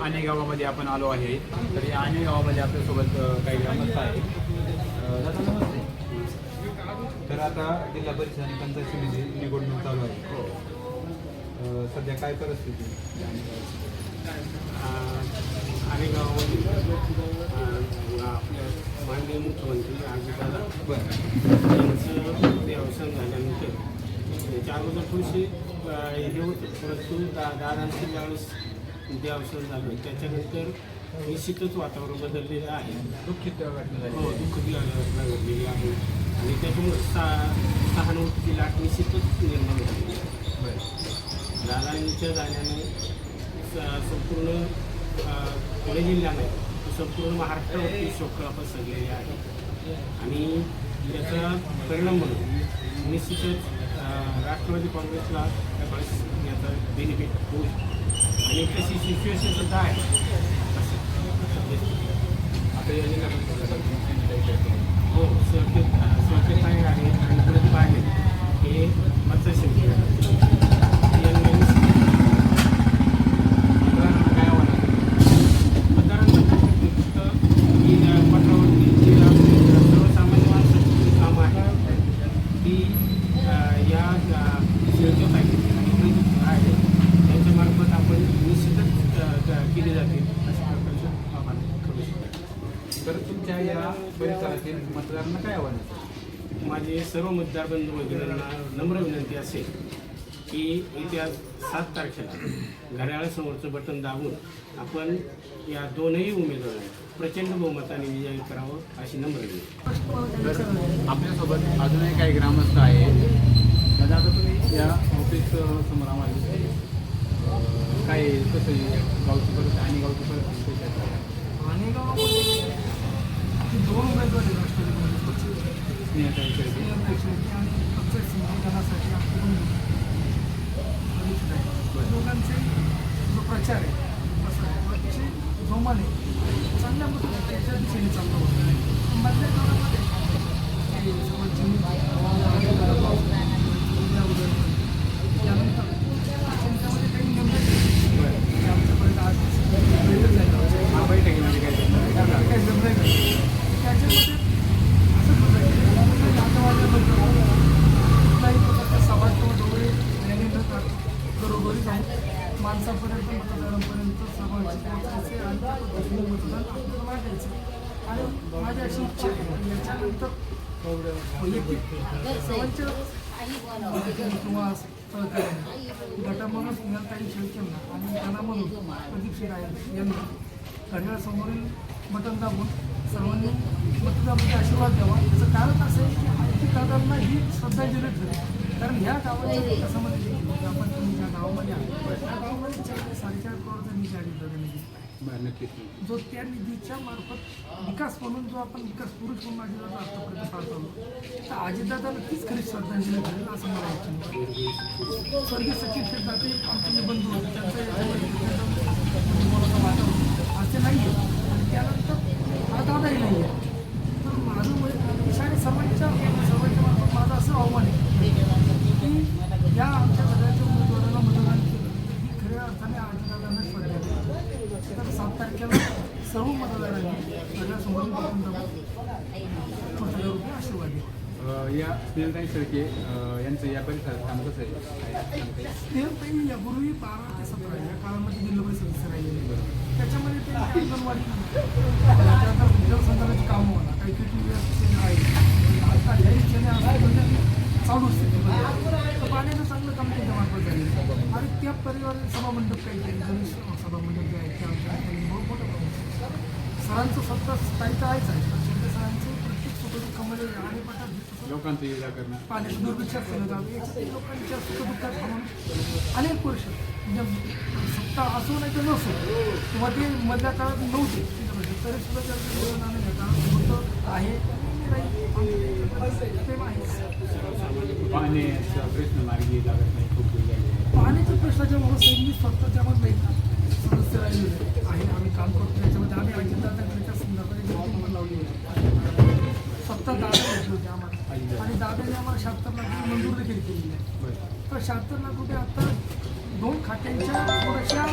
आणे गावामध्ये आपण आलो आहे. तर या आणे गावामध्ये आपल्यासोबत काही ग्रामस्थ आहे. दादा नमस्ते. तर आता जिल्हा परिषद आणि पंचायत समिती निवडणूक चालू आहे. सध्या काय परिस्थिती आणे गावामध्ये आपल्या माननीय मुख्यमंत्री अजितदादा यांचं देहावसान झाल्यानंतर त्याच्या अगोदर थोडीशी हे होतं, परंतु दादांचं ज्यावेळेस देहावसान झालं त्याच्यानंतर निश्चितच वातावरण बदललेलं आहे. दुःखित घटना झाली. हो, दुःखद घटना घडलेली आहे आणि त्याच्यामुळे सहानुभूतीची लाट निश्चितच निर्माण झालेली आहे. दादांच्या जाण्याने संपूर्ण पुणे जिल्ह्याने संपूर्ण महाराष्ट्रावरती शोककळा पसरलेली आहे आणि याचा परिणाम म्हणून निश्चितच राष्ट्रवादी काँग्रेसला त्यावेळेस याचा बेनिफिट होईल आणि तशी सिच्युएशन सुद्धा आहे. आता या जिल्हा हो, संकेत आहे आणि प्रदीप आहे हे मतदारसंघ त्यांच्यामार्फत आपण निश्चितच केली जाते अशा प्रकारचं आव्हान करू शकतो. तर तुमच्या या परिसरातील मतदारांना काय आव्हान आहे? माझे सर्व मतदार बंधू भगिनींना नम्र विनंती असेल की येत्या 7 तारखेला घड्याळासमोरचं बटन दाबून आपण या दोनही उमेदवारांना प्रचंड बहुमताने विजयी करावं अशी नम्र विनंती. तर आपल्यासोबत अजूनही काही ग्रामस्थ आहे. दादा आता तुम्ही या ऑफिस समोर आम्हाला दिसते. काय कसं गावची परिस्थिती आणि गावची परिस्थिती कशी आहे? आणि गावामध्ये दोन उमेदवार आहेत राष्ट्रवादी काँग्रेस स्नेहताई शेळके. आणि पक्षाचे संविधानासाठी आपण दोघांचे जो प्रचार आहे अतिशय जोमाने चांगल्या पद्धतीने त्याच्या दिशेने चालला होता. मधल्या काळामध्ये त्यानंतर त्यांच्यामध्ये काही नियम आमच्यापर्यंत आज बैठकीमध्ये काय काही जमलं नाही. त्याच्यामध्ये असं नातेवाईकाबद्दल कुठलाही प्रकारचा सवाल किंवा डोळे याने न बरोबरी जाऊन माणसापर्यंत मतदारांपर्यंत समाजाचे पोहोचायचे आणि त्या पद्धतीने मतदान आपल्याला वाटायचं. आणि माझी अशी इच्छा आहे याच्यानंतर वैयक्तिक सर्वांच्या किंवा गटामधून स्नेहताई शेळकेंना आणि त्यांना म्हणून प्रदीप शेळके यांना घड्याळासमोरील बटन दाबून सर्वांनी मतदारांचे आशीर्वाद द्यावा. याचं कारण असं आहे की दादांना ही श्रद्धांजली ठरली. कारण ह्या गावाच्या विकासामध्ये आपण तुम्ही ज्या गावामध्ये आहात त्या गावामध्ये 4.5 करोडचा निधी दादांनी दिला. नक्कीच. जो त्या निधीच्या मार्फत विकास म्हणून जो आपण विकास पुरुष म्हणून अजितदादा आतापर्यंत पाहतो तर अजितदादा नक्कीच खरी श्रद्धांजली ठरेल असं मला वाटतं. स्वर्गीय सचिन शेट्टी आमचे जे बंधू होते त्यांचं वातावरण असे नाही आहे आणि त्यानंतर दादाही नाही आहे. तर माझं सर्वांच्या मार्फत माझं असं आव्हान आहे की या आमच्या सगळ्यांच्या उमेदवारांना मतदान केलं ही खऱ्या अर्थाने अजितदादांना श्रद्धा द्यावी. तर 7 तारखेला सर्व मतदारांनी सगळ्यासमोर बटन दाबून मतदारांना आशीर्वाद द्यावा. या स्नेहताई शेळके यांचं या परिसरात काम कसं आहे? स्नेहताई यापूर्वी 12 ते 17 या काळामध्ये जिल्हा परिषद सदस्य राहिलेले. त्याच्यामध्ये ते अंगणवाडी जलसंधारणाची कामं होणार काही आहे आता ह्या इच्छेने चालू असते तर पाण्याचं चांगलं काम त्यांच्या मार्फत झालेलं आणि त्या परिवार सभामंडप काही गणेश सभामंडप जे आहे त्या मोठं सरांचं स्वतः स्थायिक आहेच आहे. त्या सरांचं प्रत्येक सुखदुःखामध्ये आणि पटात लोकांचं इजा करणं पाण्याचं दुर्विचार केलं जातं. याच्यात लोकांच्या सुखदुःखात म्हणून अनेक वर्ष म्हणजे सत्ता असो नाही तर नसो किंवा ते मधल्या काळात नव्हते तरी सुद्धा त्याचं योगदान होतं आहे. पाण्याचा प्रश्न मार्गी लागत नाही. खूप पाण्याच्या प्रश्नाच्या मुळे सैनिक स्वतः त्यामध्ये सदस्य राहिलेले आहे. आम्ही काम करतो त्याच्यामध्ये आम्ही अजितदादांच्या संदर्भात लावली होती. स्वतः दादा घेतले होते आम्हाला आणि दादाने आम्हाला 76 लाख मंजूर देखील केलेली आहे. तर 76 लाख रुपये आता दोन खात्यांच्या थोड्याशा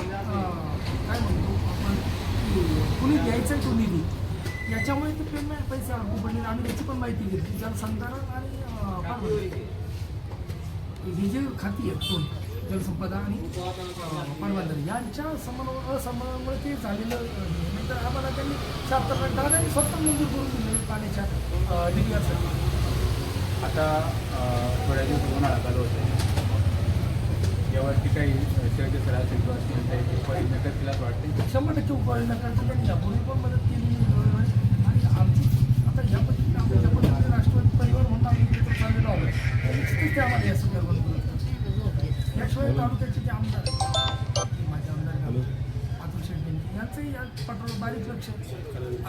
काय म्हणतो आपण कुणी द्यायचं आहे तो निधी याच्यामुळे ते पेमेंट पैसे अडकू पडले आणि त्याची पण माहिती घेतली जलसंधारण आणि ही जी खाती आहेत दोन जलसंपदा आणि पाटबंधारे यांच्या असमन्वयामुळे ते झालेलं नंतर आम्हाला त्यांनी 7 आणि स्वतः मंजूर करून दिले पाण्याच्या डिग्रीसाठी. आता थोड्या दिवस उन्हाळा चालू होते यावरती काही शेवटी सर असेल किंवा काही उपाययोजना करतील असं वाटते. 100% उपाययोजना करतात त्यांनी यापूर्वी पण मदत केली आणि आमची आता ज्या पद्धतीने आमच्या पद्धतीने राष्ट्रवादी परिवार म्हणून आम्ही तिथं चाललेलो आहोत निश्चितच ते आम्हाला या सगळ्या बरोबर याशिवाय तालुक्याचे जे आमदार माझे आमदार अतुल शेट्टी यांचंही या पटोल बारीक लक्ष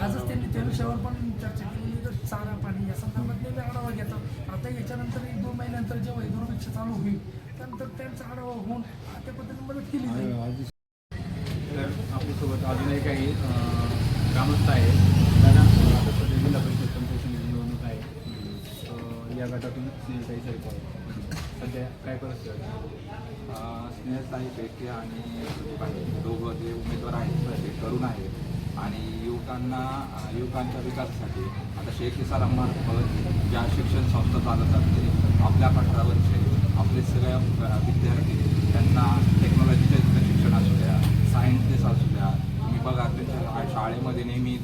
आजच त्यांनी त्या विषयावर पण चर्चा केलेली तर चारा पाणी या संदर्भात नेहमी आढावा घेतात. आता याच्यानंतर 1-2 महिन्यानंतर जेव्हा ही दुर्भिक्ष चालू होईल त्यानंतर त्यांचा आढावा होऊन त्या पद्धतीने मदत केली जाईल. तर आपल्यासोबत अजूनही काही ग्रामस्थ आहेत. दादा आता सध्या जिल्हा परिषद पंचायत समिती निवडणूक आहे या गटातून स्नेहताई शेळके सध्या काय परिस्थिती आहे? स्नेहताई शेळके आणि सुदीप आहे दोघं जे उमेदवार आहेत ते तरुण आहेत आणि युवकांच्या विकासासाठी आता शेळके सरांमार्फत ज्या शिक्षण संस्था चालतात ते आपल्या पठारावरचे आपले सगळ्या विद्यार्थी त्यांना टेक्नॉलॉजीचं शिक्षण असू द्या सायन्सेस असू द्या तुम्ही बघा त्यांच्या शाळेमध्ये नेहमी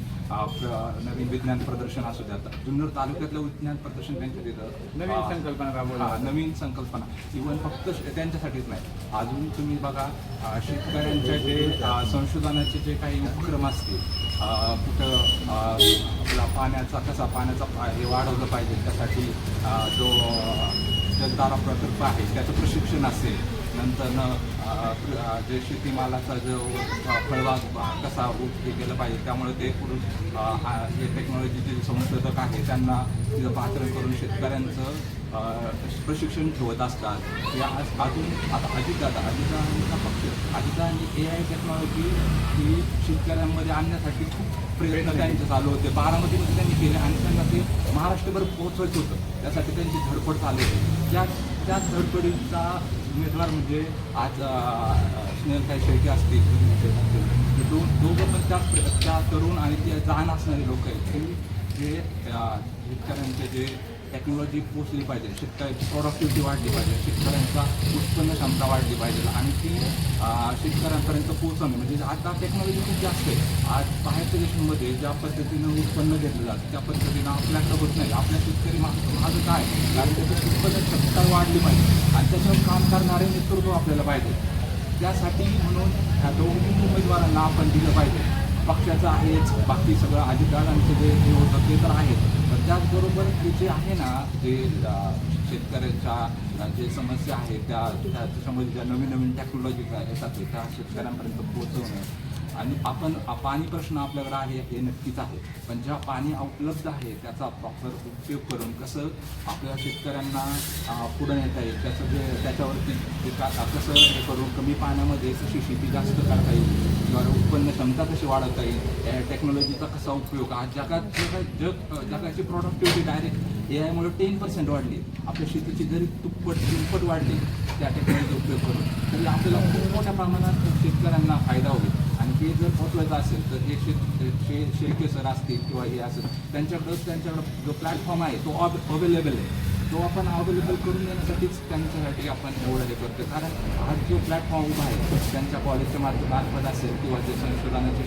नवीन विज्ञान प्रदर्शन असू द्या जुन्नर तालुक्यातलं विज्ञान प्रदर्शन त्यांच्या तिथं नवीन संकल्पना राबवल्या नवीन संकल्पना इव्हन फक्त त्यांच्यासाठीच नाही अजून तुम्ही बघा शेतकऱ्यांच्या जे संशोधनाचे जे काही उपक्रम असतील कुठं आपला पाण्याचा हे वाढवलं पाहिजे त्यासाठी जो जलधारा प्रकल्प आहे त्याचं प्रशिक्षण असेल नंतर जे शेतीमालाचा जो फळबाग कसा हे केलं पाहिजे त्यामुळे ते पुढे जे टेक्नॉलॉजीचे संशोधक आहे त्यांना तिथं पात्र करून शेतकऱ्यांचं प्रशिक्षण ठेवत असतात. या अजून आता अजितदादांचा पक्ष अजितदादांनी AI टेक्नॉलॉजी ही शेतकऱ्यांमध्ये आणण्यासाठी खूप प्रयत्न त्यांचे चालू होते. बारामतीमध्ये त्यांनी केले आणि त्यांना ते महाराष्ट्रभर पोहोचवायचं होतं त्यासाठी त्यांची धडपड चालू होती. त्या धडपडीचा उमेदवार म्हणजे आज स्नेहताई शेळके असतील दोघं पण त्या तरुण आणि ते जाण असणारे लोक आहेत की जे शेतकऱ्यांचे जे टेक्नॉलॉजी पोचली पाहिजे शेतकऱ्याची प्रोडक्टिव्हिटी वाढली पाहिजे शेतकऱ्यांचा उत्पन्न क्षमता वाढली पाहिजे आणि ती शेतकऱ्यांपर्यंत पोहोचवणे म्हणजे आता टेक्नॉलॉजी खूप जास्त आहे. आज बाहेरच्या देशांमध्ये ज्या पद्धतीनं उत्पन्न घेतलं जातं त्या पद्धतीनं आपल्याकडं होत नाही. आपल्या शेतकरी माझं काय कारण त्याची उत्पन्न क्षमता वाढली पाहिजे आणि त्याच्यावर काम करणारे नेतृत्व आपल्याला पाहिजे. त्यासाठी म्हणून ह्या दोन्ही उमेदवारांना आपण दिलं पाहिजे. पक्षाचं आहेच बाकी सगळं अजितदादांचं जे होतं ते तर आहेच पण त्याचबरोबर हे जे आहे ना जे शेतकऱ्यांच्या जे समस्या आहेत त्याच्यामध्ये ज्या नवीन टेक्नॉलॉजी येतात त्या शेतकऱ्यांपर्यंत पोहोचवणं आणि आपण पाणी प्रश्न आपल्याकडे आहे हे नक्कीच आहे पण ज्या पाणी उपलब्ध आहे त्याचा प्रॉपर उपयोग करून कसं आपल्या शेतकऱ्यांना पुढं नेता येईल त्याच्यावरती कसं हे करून कमी पाण्यामध्ये कशी शेती जास्त करता येईल किंवा उत्पन्न क्षमता कशी वाढवता येईल टेक्नॉलॉजीचा कसा उपयोग आज जगाची प्रोडक्टिव्हिटी डायरेक्ट AI मुळे 10% वाढली आपल्या शेतीची जरी दुप्पट वाढली त्या टेक्नॉलॉजीचा उपयोग करून तरी आपल्याला खूप मोठ्या प्रमाणात शेतकऱ्यांना फायदा होईल. आणि हे जर पोचवायचं असेल तर हे शेळके सर असतील किंवा हे असेल त्यांच्याकडं जो प्लॅटफॉर्म आहे तो अवेलेबल आहे तो आपण अवेलेबल करून देण्यासाठीच त्यांच्यासाठी आपण एवढं हे करतो कारण हा जो प्लॅटफॉर्म उभा आहे त्यांच्या कॉलेजच्या मार्फत असेल किंवा जे संशोधनाचे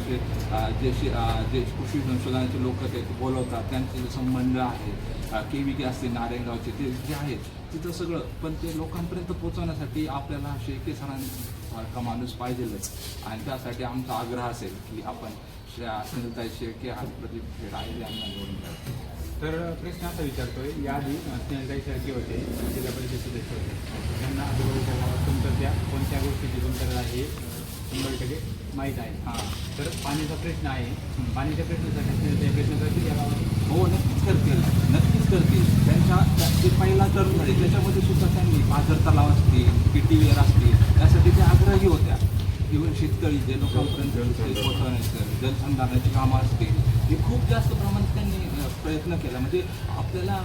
जे कृषी संशोधनाचे लोक ते बोलवतात त्यांचे जे संबंध आहेत KVK असतील नारायणगावचे ते जे आहेत तिथं सगळं पण ते लोकांपर्यंत पोहोचवण्यासाठी आपल्याला शेळके सरांचा माणूस पाहिजेलच आणि त्यासाठी आमचा आग्रह असेल की आपण स्नेहताई शेळके आणि प्रदीप खेडाळे यांना निवडून द्यावं. तर प्रश्न असा विचारतोय याआधी स्नेहताई शेळके होते जिल्हा परिषद सदस्य होते त्यांना आजूबाजूच्या गावात तुमच्या कोणत्या गोष्टीची तुमच्याकडे आहे 100% माहीत आहे. तर पाण्याचा प्रश्न आहे पाण्याच्या प्रश्नासाठी स्नेहताई प्रयत्न करतील या गावात? हो नक्कीच करतील त्यांच्या जे पहिला टर्म झाले त्याच्यामध्ये सुद्धा त्यांनी पाझर तलाव असतील PTVR असतील त्यासाठी ते आग्रही होत्या. इव्हन शेतकरी जे लोकांपर्यंत पोहोचवण्याचं जलसंधारणाची कामं असतील हे खूप जास्त प्रमाणात त्यांनी प्रयत्न केला. म्हणजे आपल्याला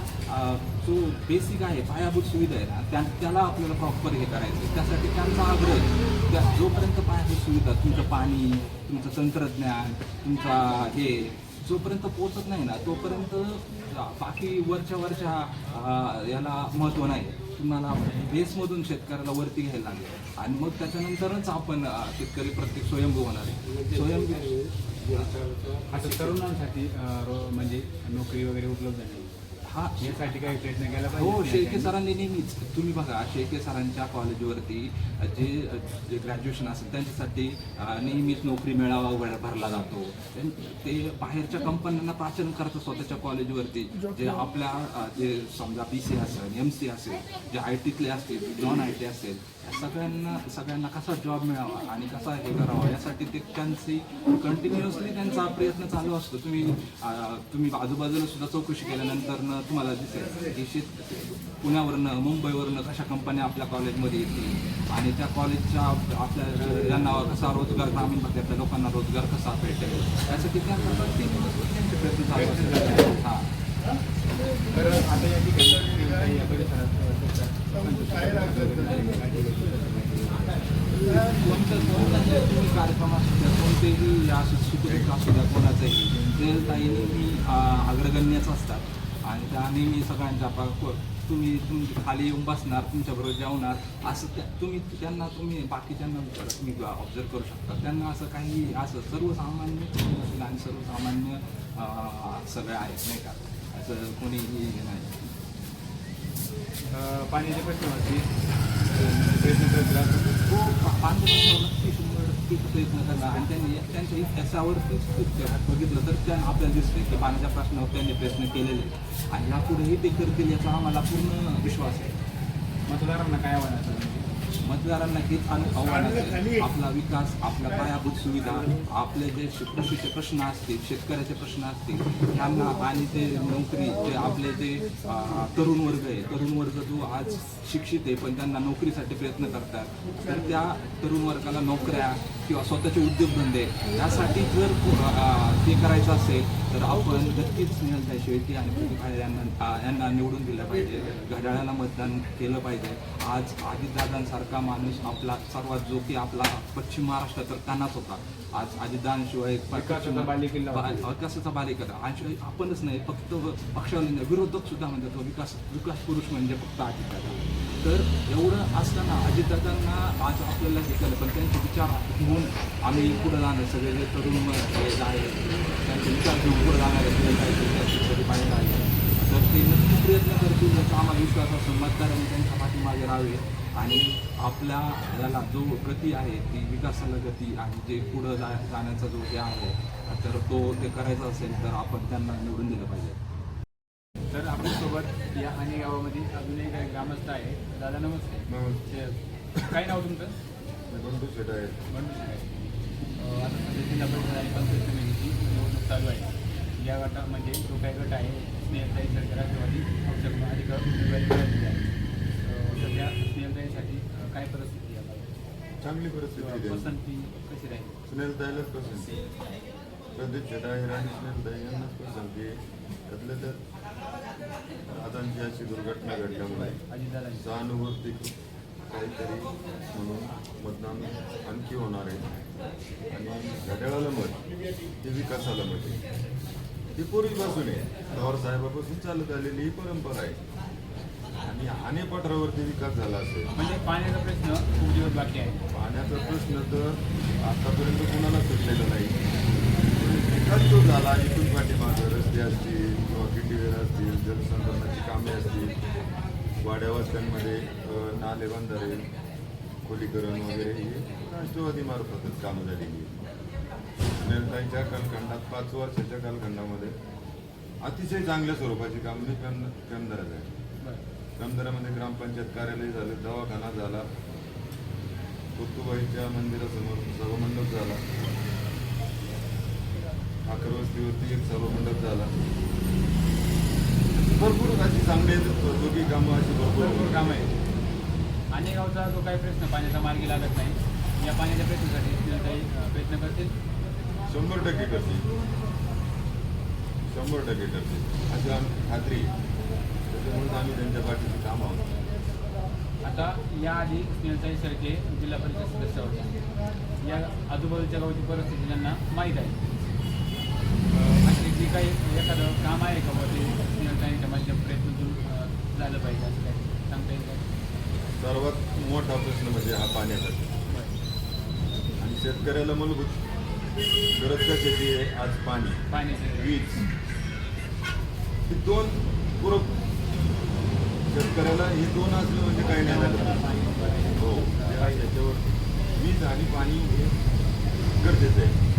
जो बेसिक आहे, पायाभूत सुविधा आहे ना, त्याला आपल्याला प्रॉपर हे करायचं. त्यासाठी त्यांचा आग्रह, जोपर्यंत पायाभूत सुविधा, तुमचं पाणी, तुमचं तंत्रज्ञान, तुमचा हे जोपर्यंत पोहोचत नाही ना, तोपर्यंत बाकी वरच्या याला महत्त्व नाही. तुम्हाला बेसमधून शेतकऱ्याला वरती घ्यायला लागेल आणि मग त्याच्यानंतरच आपण शेतकरी प्रत्येक स्वयंभू होणार आहे. स्वयंभू असं तरुणांसाठी म्हणजे नोकरी वगैरे उपलब्ध नाही, हा यासाठी काही प्रयत्न केला हो. पाहिजे. शेळके सरांनी नेहमीच, तुम्ही बघा शेळके सरांच्या कॉलेजवरती जे ग्रॅज्युएशन असेल त्यांच्यासाठी नेहमीच नोकरी मेळावा भरला जातो. ते बाहेरच्या कंपन्यांना प्राचीन करतात स्वतःच्या कॉलेजवरती. जे आपल्या जे समजा BC असेल, MC असेल, जे IT असतील, नॉन IT असेल, या सगळ्यांना कसा जॉब मिळावा आणि कसा हे करावा यासाठी ते त्यांची कंटिन्युअसली त्यांचा प्रयत्न चालू असतो. तुम्ही आजूबाजूला सुद्धा चौकशी केल्यानंतर तुम्हाला दिसेल की पुण्यावरनं, मुंबईवरनं कशा कंपन्या आपल्या कॉलेजमध्ये येतील आणि त्या कॉलेजच्या आपल्या यांना कसा रोजगार, ग्रामीण भागातल्या लोकांना रोजगार कसा भेटेल यासाठी त्यांचा त्यांचे प्रयत्न चालू असतात. हां. तर आता या ठिकाणी काही या परिसरात कोणत्याही तुम्ही कार्यक्रम असू द्या, कोणतेही असं सुखदुःख असू द्या कोणाचंही, ते ताईने मी अग्रगण्यच असतात आणि त्या नेहमी सगळ्यांच्या तुम्ही खाली येऊन बसणार, तुमच्याबरोबर जेवणार, असं तुम्ही बाकीच्यांना तुम्ही ऑब्झर्व करू शकता. त्यांना असं काही असं सर्वसामान्य आणि सर्वसामान्य सगळं आहेत नाही का, असं कोणीही हे नाही. पाण्याच्या प्रश्नावरती प्रयत्न करत राहतो. तो पाण्याचा नक्की 100% प्रयत्न करणार आणि त्यांच्या त्याच्यावरतीच बघितलं तर त्या आपल्याला दिसते की पाण्याच्या प्रश्नावर त्यांनी प्रयत्न केलेले आणि यापुढेही ते करतील याचा आम्हाला पूर्ण विश्वास आहे. मतदारांना काय आव्हान असेल? मतदारांना हेच आव्हान असेल, आपला विकास, आपल्या पायाभूत सुविधा, आपले जे कृषीचे प्रश्न असतील, शेतकऱ्याचे प्रश्न असतील यांना आणि ते नोकरी, जे आपले जे तरुण वर्ग जो आज शिक्षित आहे पण त्यांना नोकरीसाठी प्रयत्न करतात, तर त्या तरुण वर्गाला नोकऱ्या किंवा स्वतःचे उद्योगधंदे यासाठी जर ते करायचं असेल तर आपण नक्कीच स्नेहलताई शेळके आणि प्रतिभा यांना निवडून दिलं पाहिजे, घड्याळाला मतदान केलं पाहिजे. आज अजितदादांसारखा माणूस आपला सर्वात जो की आपला पश्चिम महाराष्ट्रात तर त्यांनाच होता. आज अजितदादांशिवाय विकासाचा बालेकिल्ला आणि आपणच नाही, फक्त पक्षाला विरोधक सुद्धा म्हणतात विकास पुरुष म्हणजे फक्त अजितदादा. तर एवढं असताना अजितदादांना आज आपल्याला हे केलं, पण त्यांचे विचार घेऊन आम्ही पुढे जाणार, सगळे जे तरुण आहे त्यांचे विचार घेऊन पुढे जाणार आहे पाहिजे आहे, तर ते नक्की प्रयत्न करतील याचा आम्हाला विश्वास असून मतदारांनी त्यांच्या पाठीमागे राहावे आणि आपल्या याला जो गती आहे ती विकासाला गती आणि जे पुढं जाण्याचा जो हे आहे तर तो ते करायचा असेल तर आपण त्यांना निवडून दिलं पाहिजे. तर आपल्यासोबत या आणि गावामध्ये अजूनही काही ग्रामस्थ आहे. दादा नमस्ते. काय नाव तुमचं? बंडू शेट आहे. बंडू शेट. आता सध्या जिल्हा परिषद आणि पंचायत समितीची निवडणूक चालू आहे. या गटा म्हणजे जो काही गट आहे स्नेहलताई शेळके राष्ट्रवादी पक्षाकडून अधिकार उमेदवारी मिळालेली आहे. सध्या स्नेहलताईसाठी काय परिस्थिती आहे? चांगली परिस्थिती आहे. पसंती कशी राहील? स्नेहलताईलाच पसंती. प्रदीप शेट आहे आणि स्नेहलताई यांनाच पसंती. त्यातलं तर दादांची अशी दुर्घटना घडल्यामुळे अजितदादांची सहानुभूती काहीतरी म्हणून मतदान आणखी होणार आहे आणि घड्याळाला मत ते विकासाला मत आहे. ही पूर्वीपासून आहे, पवार साहेबापासून चालत आलेली ही परंपरा आहे आणि आनेपठारावरती विकास झाला असेल. म्हणजे पाण्याचा प्रश्न खूप दिवस बाकी आहे. पाण्याचा प्रश्न तर आतापर्यंत कोणाला सुटलेला नाही. विकास जो झाला इथून पाठीमागं रस्ते असतील किंवा किटीवेर असतील, जलसंधारणाची कामे असतील, वाड्यावस्त्यांमध्ये नाले बांधारे खोलीकरण वगैरे ही राष्ट्रवादी मार्फतच कामं झालेली आहेत. स्नेहलताईंच्या कालखंडात 5 वर्षाच्या कालखंडामध्ये अतिशय चांगल्या स्वरूपाची कामे कमदारात आहे. कमदारामध्ये ग्रामपंचायत कार्यालय झालं, दवाखाना झाला, पुतुबाईच्या मंदिरासमोर सभामंडप झाला, आकरवस्तीवरती एक सभामंडप झाला. भरपूर अशी चांगली दोघी कामं अशी भरपूर कामं आहे. आणि गावचा जो काही प्रश्न पाण्याचा मार्गी लागत नाही, या पाण्याच्या प्रश्नासाठी काही प्रयत्न करतील. 100% करतील. 100% करते अशी आमची खात्री आहे. त्याच्यामुळेच आम्ही त्यांच्या पाठीशी काम आहोत. आता याआधी स्नेहलताई सारखे जिल्हा परिषद सदस्य होत्या. या आजूबाजूच्या गावची परिस्थिती त्यांना माहीत आहे. अशी जी काही एखादं काम आहे का ते स्नेहलताईंच्या माझ्या प्रयत्नातून झालं पाहिजे असं काही सांगता येईल का? सर्वात मोठा प्रश्न म्हणजे हा पाण्याचा. आणि शेतकऱ्याला मूलभूत गरज कशाची आहे? आज पाण्याचे वीज ही दोन पूरक. शेतकऱ्याला हे दोन असलं म्हणजे काही नाही झालं. हो, त्याच्यावर वीज आणि पाणी हे गरजेचं आहे.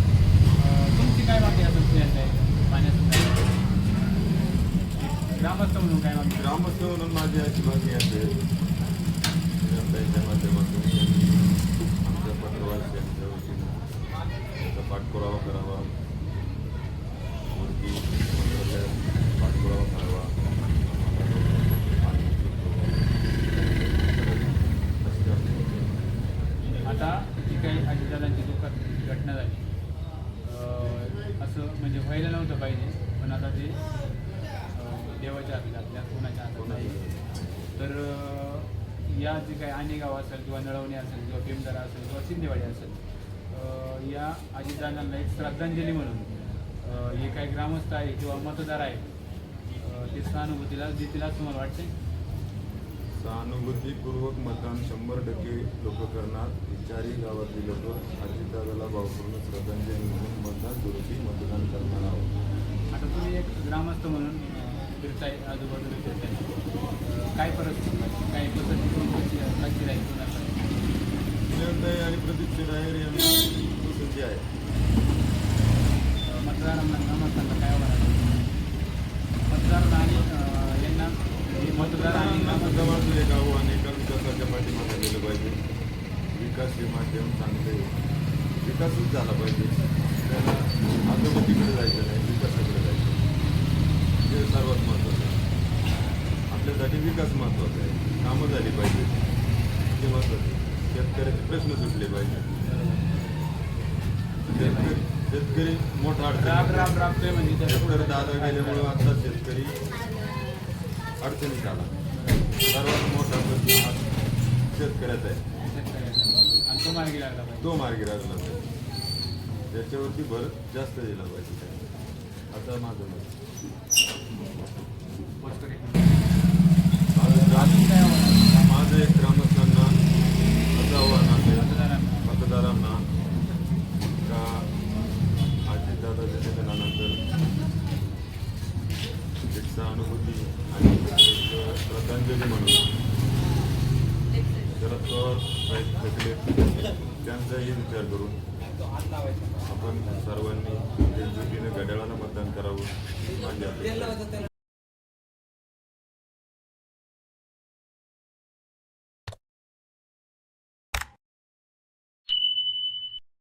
तुमची काय मागणी असेल स्नेहलताई पाण्याचं? ग्रामस्थ म्हणून काय मागणी? ग्रामस्थ म्हणून माझी अशी मागणी असेल जनतेच्या माध्यमातून त्यांनी आमच्या पत्रवासियांच्या वतीनं त्याचा पाठपुरावा करावा. वरती मंत्रालयात पाठपुरावा करावा. आता जी काही अजितदादांची दुःखात घटना झाली असं म्हणजे व्हायला नव्हतं पाहिजे, पण आता ते देवाच्या हातात आपल्या कोणाच्या हातात नाही. तर या जे काही आनेगाव असेल किंवा नळवणे असेल किंवा भीमदारा असेल किंवा शिंदेवाडी असेल, या अजितदादांना एक श्रद्धांजली म्हणून हे काही ग्रामस्थ आहे किंवा मतदार आहेत ते सहानुभूतीला देतील असं तुम्हाला वाटते? सहानुभूतीपूर्वक मतदान 100% लोक करणार. चारही गावातली लोक अजितदादाला भावपूर्ण श्रद्धांजली म्हणून मतदान दुरुस्ती मतदान करणार आहोत. आता तुम्ही एक ग्रामस्थ म्हणून फिरताय, आजूबाजूला फिरताय, काय परिस्थिती काय पद्धती कशी राहील कुणाला? स्नेहलताई आणि प्रदीप शेरायर यांना पसंती आहे. मतदारांना ग्रामस्थांना काय आव्हान? मतदारांना आणि यांना मतदार आणि ग्रामस्थ गावातले गाव अनेक विकासाच्या पाठीमागे गेलं पाहिजे. विकास हे माध्यम चांगले विकासच झाला पाहिजे. त्याला अधोगतीकडे जायचं नाही, विकासाकडे जायचं. हे सर्वात महत्त्वाचं आहे. आपल्यासाठी विकास महत्त्वाचा आहे. कामं झाली पाहिजे हे महत्त्वाचं आहे. शेतकऱ्याचे प्रश्न सुटले पाहिजे. शेतकरी मोठा अडचण राबतोय म्हणजे त्याचं शेतकरी दादा गेल्यामुळं आता शेतकरी अडचणीत आला. सर्वात मोठा प्रश्न हा शेतकऱ्याचा आहे. आणि तो मार्गी लागला पाहिजे. तो मार्गी लागला पाहिजे. त्याच्यावरती भर जास्त दिला पाहिजे. आता माझं मत. अजून काय आव्हान? माझं एक ग्रामस्थांना असं आव्हान असेल मतदारांना मतदारांना का अजितदादाच्या निधनानंतर एक सहानुभूती आणि एक श्रद्धांजली म्हणून शरद पवार साहेब थकले त्यांचाही विचार करून आपण सर्वांनी एकजुटीने घड्याळाला मतदान करावं माझी अपेक्षा.